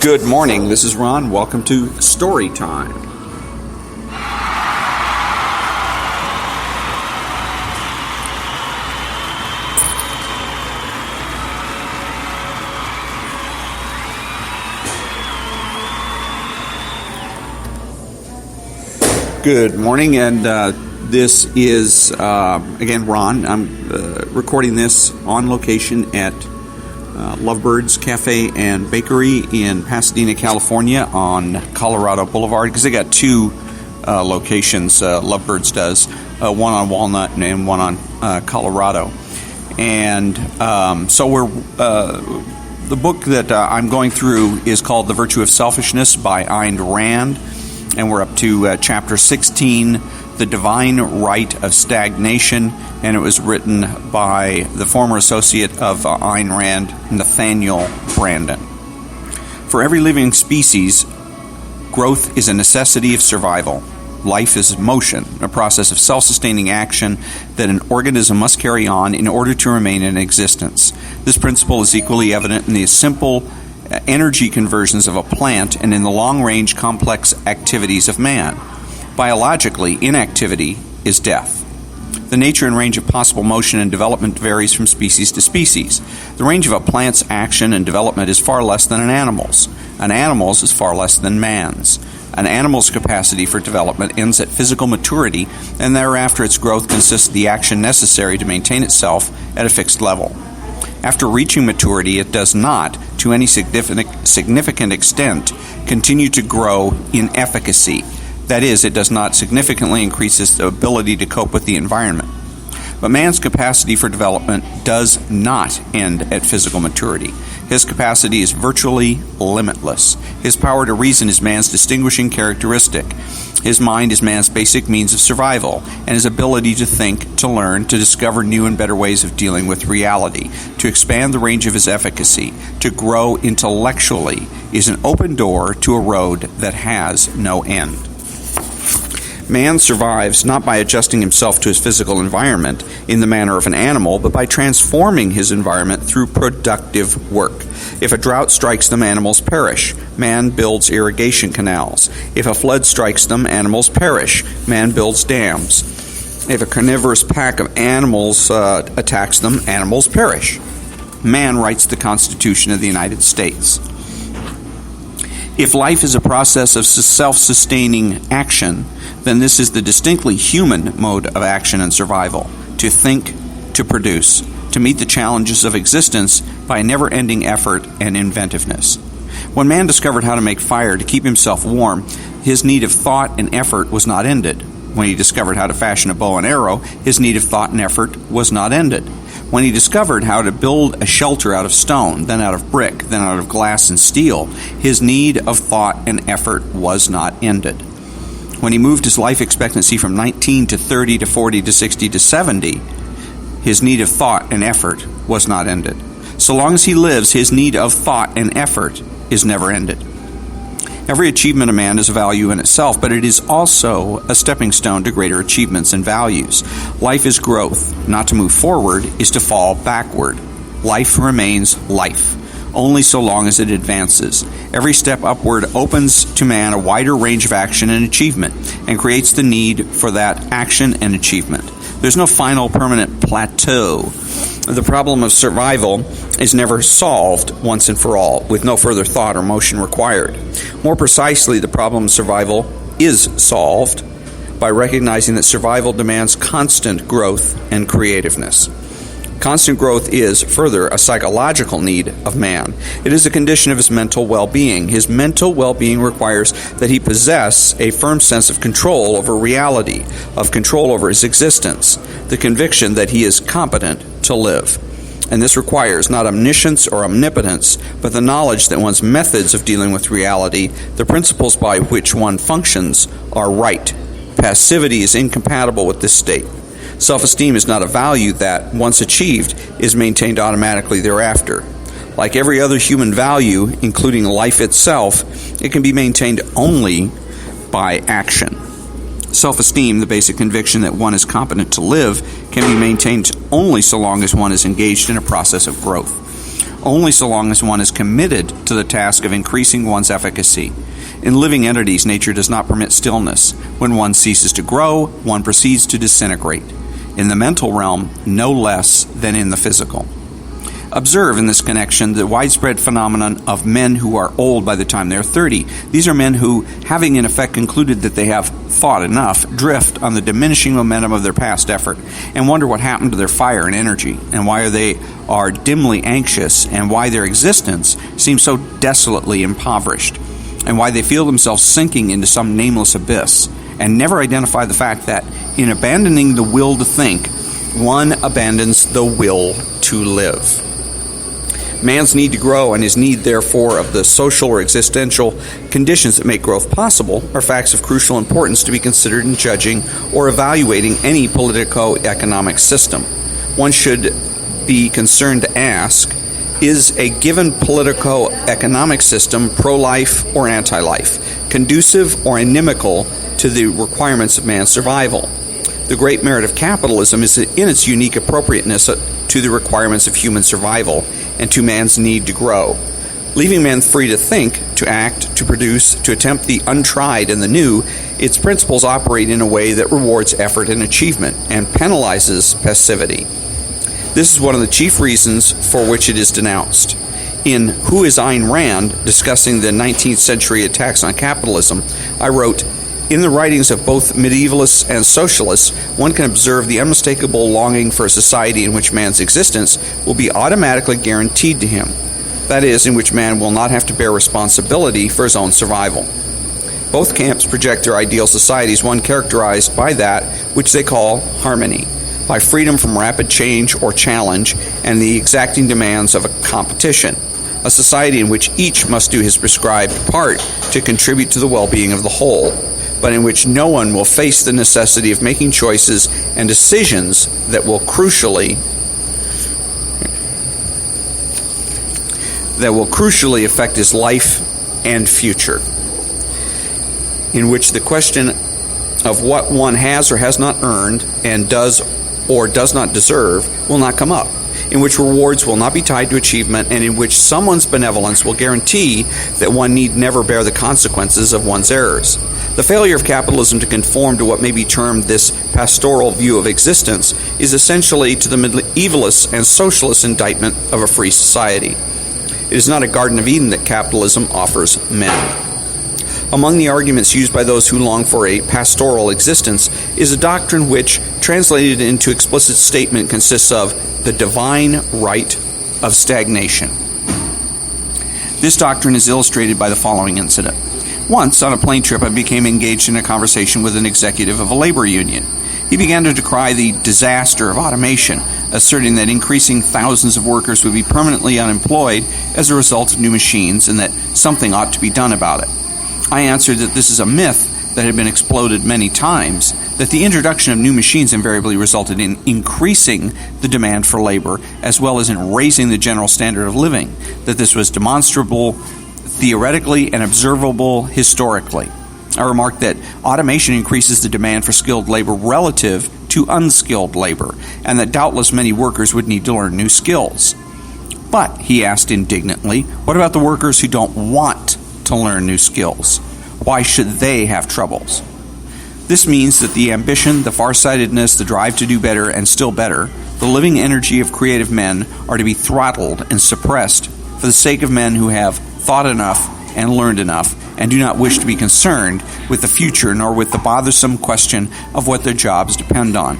Good morning. This is Ron. Welcome to Story Time. Good morning, and this is, again, Ron. I'm recording this on location at Lovebirds Cafe and Bakery in Pasadena, California on Colorado Boulevard, because they got two locations, Lovebirds does, one on Walnut and one on Colorado. And so the book that I'm going through is called The Virtue of Selfishness by Ayn Rand, and we're up to chapter 16, The Divine Right of Stagnation, and it was written by the former associate of Ayn Rand, Nathaniel Branden. For every living species, growth is a necessity of survival. Life is motion, a process of self-sustaining action that an organism must carry on in order to remain in existence. This principle is equally evident in the simple energy conversions of a plant and in the long-range complex activities of man. Biologically, inactivity is death. The nature and range of possible motion and development varies from species to species. The range of a plant's action and development is far less than an animal's. An animal's is far less than man's. An animal's capacity for development ends at physical maturity, and thereafter its growth consists of the action necessary to maintain itself at a fixed level. After reaching maturity, it does not, to any significant extent, continue to grow in efficacy. That is, it does not significantly increase its ability to cope with the environment. But man's capacity for development does not end at physical maturity. His capacity is virtually limitless. His power to reason is man's distinguishing characteristic. His mind is man's basic means of survival, and his ability to think, to learn, to discover new and better ways of dealing with reality, to expand the range of his efficacy, to grow intellectually, is an open door to a road that has no end. Man survives not by adjusting himself to his physical environment in the manner of an animal, but by transforming his environment through productive work. If a drought strikes them, animals perish. Man builds irrigation canals. If a flood strikes them, animals perish. Man builds dams. If a carnivorous pack of animals attacks them, animals perish. Man writes the Constitution of the United States. If life is a process of self-sustaining action, then this is the distinctly human mode of action and survival: to think, to produce, to meet the challenges of existence by never-ending effort and inventiveness. When man discovered how to make fire to keep himself warm, his need of thought and effort was not ended. When he discovered how to fashion a bow and arrow, his need of thought and effort was not ended. When he discovered how to build a shelter out of stone, then out of brick, then out of glass and steel, his need of thought and effort was not ended. When he moved his life expectancy from 19 to 30 to 40 to 60 to 70, his need of thought and effort was not ended. So long as he lives, his need of thought and effort is never ended. Every achievement of man is a value in itself, but it is also a stepping stone to greater achievements and values. Life is growth. Not to move forward is to fall backward. Life remains life, only so long as it advances. Every step upward opens to man a wider range of action and achievement, and creates the need for that action and achievement. There's no final permanent plateau. The problem of survival is never solved once and for all, with no further thought or motion required. More precisely, the problem of survival is solved by recognizing that survival demands constant growth and creativeness. Constant growth is, further, a psychological need of man. It is a condition of his mental well-being. His mental well-being requires that he possess a firm sense of control over reality, of control over his existence, the conviction that he is competent to live. And this requires not omniscience or omnipotence, but the knowledge that one's methods of dealing with reality, the principles by which one functions, are right. Passivity is incompatible with this state. Self-esteem is not a value that, once achieved, is maintained automatically thereafter. Like every other human value, including life itself, it can be maintained only by action. Self-esteem, the basic conviction that one is competent to live, can be maintained only so long as one is engaged in a process of growth. only so long as one is committed to the task of increasing one's efficacy. In living entities, nature does not permit stillness. When one ceases to grow, one proceeds to disintegrate. In the mental realm, no less than in the physical. Observe in this connection the widespread phenomenon of men who are old by the time they are 30. These are men who, having in effect concluded that they have thought enough, drift on the diminishing momentum of their past effort and wonder what happened to their fire and energy, and why they are dimly anxious, and why their existence seems so desolately impoverished, and why they feel themselves sinking into some nameless abyss, and never identify the fact that in abandoning the will to think, one abandons the will to live. Man's need to grow and his need, therefore, of the social or existential conditions that make growth possible are facts of crucial importance to be considered in judging or evaluating any politico-economic system. One should be concerned to ask, is a given politico-economic system pro-life or anti-life, conducive or inimical to the requirements of man's survival? The great merit of capitalism is in its unique appropriateness to the requirements of human survival and to man's need to grow. Leaving man free to think, to act, to produce, to attempt the untried and the new, its principles operate in a way that rewards effort and achievement and penalizes passivity. This is one of the chief reasons for which it is denounced. In Who is Ayn Rand, discussing the 19th century attacks on capitalism, I wrote, "In the writings of both medievalists and socialists, one can observe the unmistakable longing for a society in which man's existence will be automatically guaranteed to him. That is, in which man will not have to bear responsibility for his own survival. Both camps project their ideal societies, one characterized by that which they call harmony, by freedom from rapid change or challenge and the exacting demands of a competition, a society in which each must do his prescribed part to contribute to the well-being of the whole, but in which no one will face the necessity of making choices and decisions that will crucially affect his life and future, in which the question of what one has or has not earned and does or does not deserve will not come up, in which rewards will not be tied to achievement, and in which someone's benevolence will guarantee that one need never bear the consequences of one's errors. The failure of capitalism to conform to what may be termed this pastoral view of existence is essentially to the medievalists and socialists' indictment of a free society. It is not a Garden of Eden that capitalism offers men. Among the arguments used by those who long for a pastoral existence is a doctrine which, translated into explicit statement, consists of the divine right of stagnation. This doctrine is illustrated by the following incident. Once, on a plane trip, I became engaged in a conversation with an executive of a labor union. He began to decry the disaster of automation, asserting that increasing thousands of workers would be permanently unemployed as a result of new machines and that something ought to be done about it. I answered that this is a myth that had been exploded many times, that the introduction of new machines invariably resulted in increasing the demand for labor as well as in raising the general standard of living, that this was demonstrable theoretically and observable historically. I remarked that automation increases the demand for skilled labor relative to unskilled labor, and that doubtless many workers would need to learn new skills. But, he asked indignantly, what about the workers who don't want to learn new skills? Why should they have troubles? This means that the ambition, the farsightedness, the drive to do better and still better, the living energy of creative men are to be throttled and suppressed for the sake of men who have thought enough and learned enough and do not wish to be concerned with the future nor with the bothersome question of what their jobs depend on.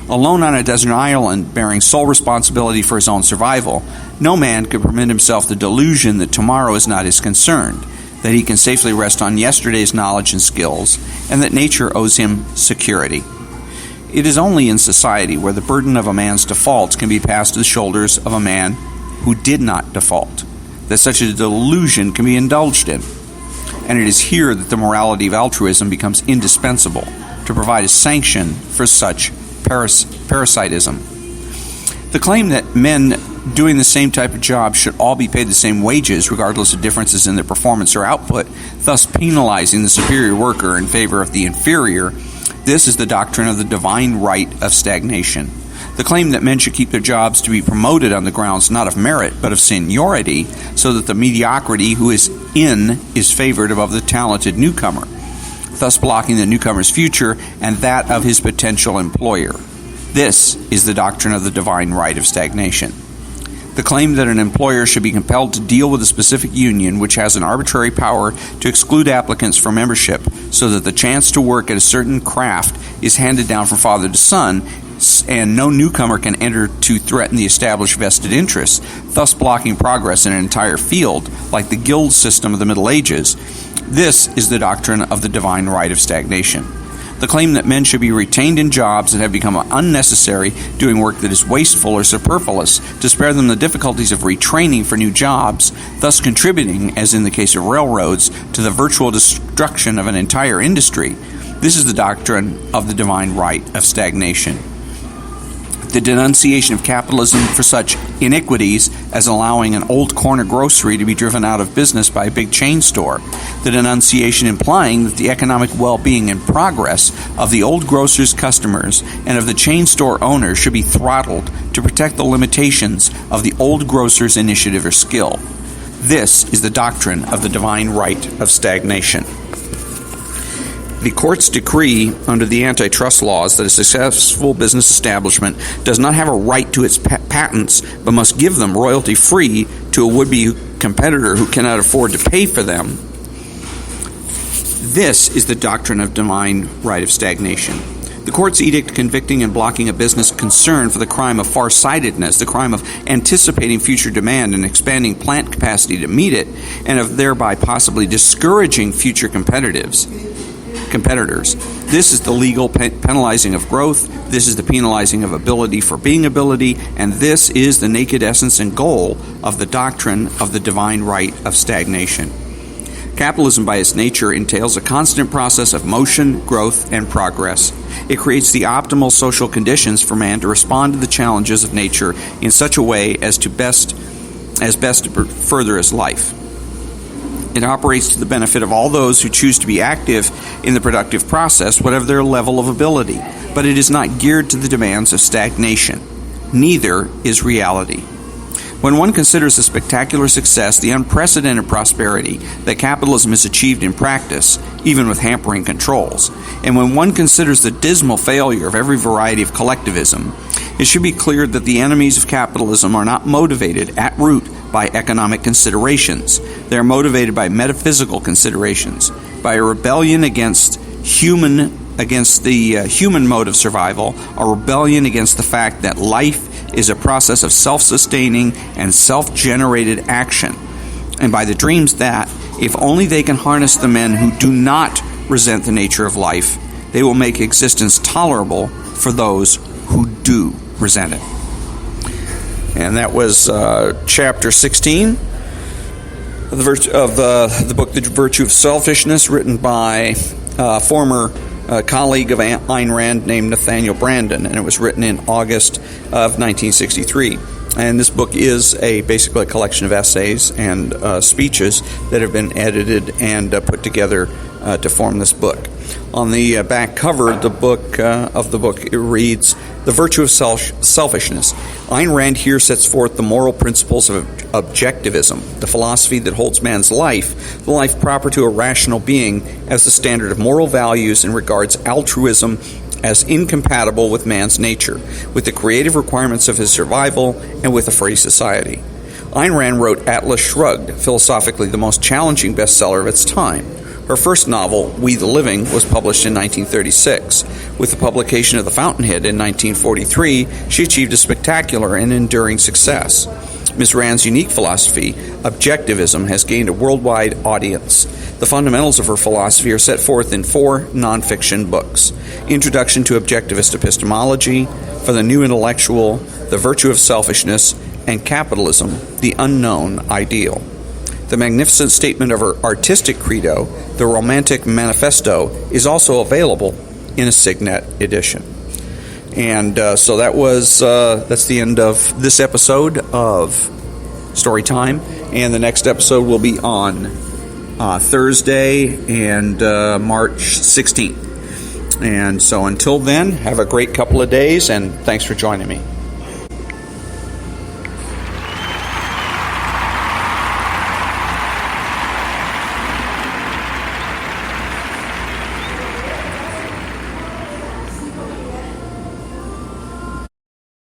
Alone on a desert island, bearing sole responsibility for his own survival, no man could permit himself the delusion that tomorrow is not his concern, that he can safely rest on yesterday's knowledge and skills, and that nature owes him security. It is only in society where the burden of a man's defaults can be passed to the shoulders of a man who did not default, that such a delusion can be indulged in. And it is here that the morality of altruism becomes indispensable to provide a sanction for such parasitism. The claim that men doing the same type of job should all be paid the same wages regardless of differences in their performance or output, thus penalizing the superior worker in favor of the inferior, this is the doctrine of the divine right of stagnation. The claim that men should keep their jobs to be promoted on the grounds not of merit but of seniority, so that the mediocrity who is in is favored above the talented newcomer, thus blocking the newcomer's future and that of his potential employer. This is the doctrine of the divine right of stagnation. The claim that an employer should be compelled to deal with a specific union which has an arbitrary power to exclude applicants from membership so that the chance to work at a certain craft is handed down from father to son and no newcomer can enter to threaten the established vested interests, thus blocking progress in an entire field, like the guild system of the Middle Ages. This is the doctrine of the divine right of stagnation. The claim that men should be retained in jobs that have become unnecessary, doing work that is wasteful or superfluous, to spare them the difficulties of retraining for new jobs, thus contributing, as in the case of railroads, to the virtual destruction of an entire industry. This is the doctrine of the divine right of stagnation. The denunciation of capitalism for such iniquities as allowing an old corner grocery to be driven out of business by a big chain store. The denunciation implying that the economic well-being and progress of the old grocer's customers and of the chain store owner should be throttled to protect the limitations of the old grocer's initiative or skill. This is the doctrine of the divine right of stagnation. The court's decree under the antitrust laws that a successful business establishment does not have a right to its patents but must give them royalty-free to a would-be competitor who cannot afford to pay for them. This is the doctrine of divine right of stagnation. The court's edict convicting and blocking a business concern for the crime of farsightedness, the crime of anticipating future demand and expanding plant capacity to meet it, and of thereby possibly discouraging future competitors. This is the legal penalizing of growth. This is the penalizing of ability for being ability. And this is the naked essence and goal of the doctrine of the divine right of stagnation. Capitalism by its nature entails a constant process of motion, growth, and progress. It creates the optimal social conditions for man to respond to the challenges of nature in such a way as best to further his life. It operates to the benefit of all those who choose to be active in the productive process, whatever their level of ability, but it is not geared to the demands of stagnation. Neither is reality. When one considers the spectacular success, the unprecedented prosperity that capitalism has achieved in practice, even with hampering controls, and when one considers the dismal failure of every variety of collectivism, it should be clear that the enemies of capitalism are not motivated at root by economic considerations. They are motivated by metaphysical considerations, by a rebellion against the human mode of survival, a rebellion against the fact that life is a process of self-sustaining and self-generated action, and by the dreams that, if only they can harness the men who do not resent the nature of life, they will make existence tolerable for those who do resent it. And that was chapter 16 of the book, The Virtue of Selfishness, written by a former colleague of Ayn Rand named Nathaniel Branden, and it was written in August of 1963. And this book is basically a collection of essays and speeches that have been edited and put together to form this book. On the back cover of the book, it reads, "The Virtue of Selfishness." Ayn Rand here sets forth the moral principles of objectivism, the philosophy that holds man's life, the life proper to a rational being, as the standard of moral values and regards altruism as incompatible with man's nature, with the creative requirements of his survival, and with a free society. Ayn Rand wrote Atlas Shrugged, philosophically the most challenging bestseller of its time. Her first novel, We the Living, was published in 1936. With the publication of The Fountainhead in 1943, she achieved a spectacular and enduring success. Ms. Rand's unique philosophy, objectivism, has gained a worldwide audience. The fundamentals of her philosophy are set forth in 4 nonfiction books: Introduction to Objectivist Epistemology, For the New Intellectual, The Virtue of Selfishness, and Capitalism, the Unknown Ideal. The magnificent statement of her artistic credo, The Romantic Manifesto, is also available in a Signet edition. And so that's the end of this episode of Storytime, and the next episode will be on Thursday and March 16th. And so until then, have a great couple of days, and thanks for joining me.